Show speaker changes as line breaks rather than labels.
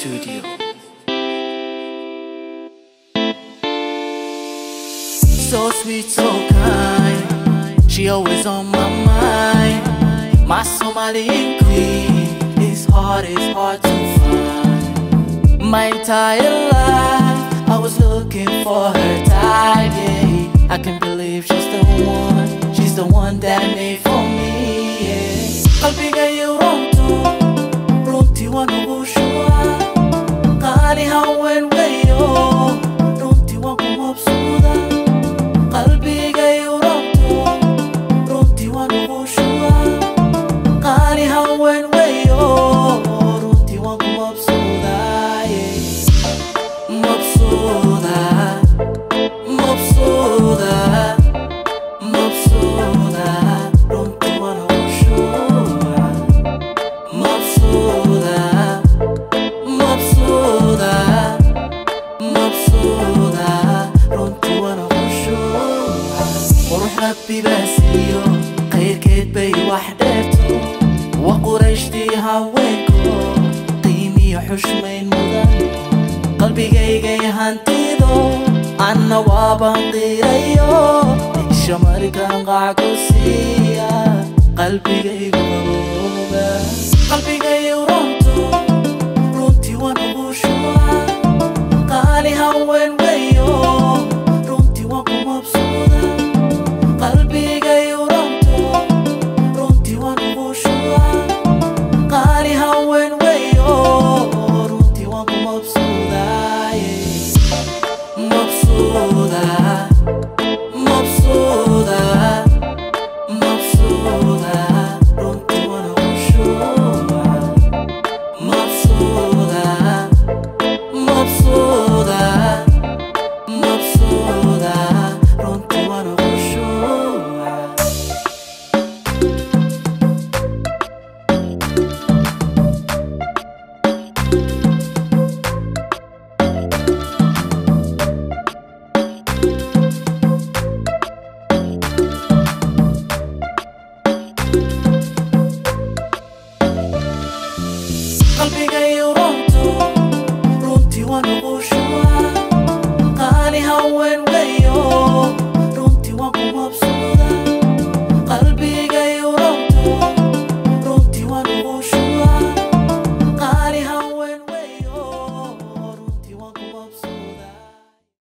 Studio. So sweet, so kind, she always on my mind. My Somalian queen, this heart is hard to find. My entire life, I was looking for her type, yeah. I can't believe she's the one that made for me, yeah. qalbiga iyo runtii waan ugu shubaa qaali haween weeyo runtii waan ku mabsuudaa qalbiga iyo runtii waan ugu shubaa qaali haween weeyo runtii waan ku mabsuudaa, mabsuudaa mabsuudaa mabsuudaa runtii waan ugu shubaa mabsuudaa mabsuudaa mabsuudaa runtii waan ugu shubaa qurux rabbi baa siiyo qayrkeed bay wax dheerto waa qurayshtii haweenko qiimiyo xushmayn mudan qalbigaygay hantido anna waabaan qirayo isha markaan qac ku siiya qalbigaygu qabooba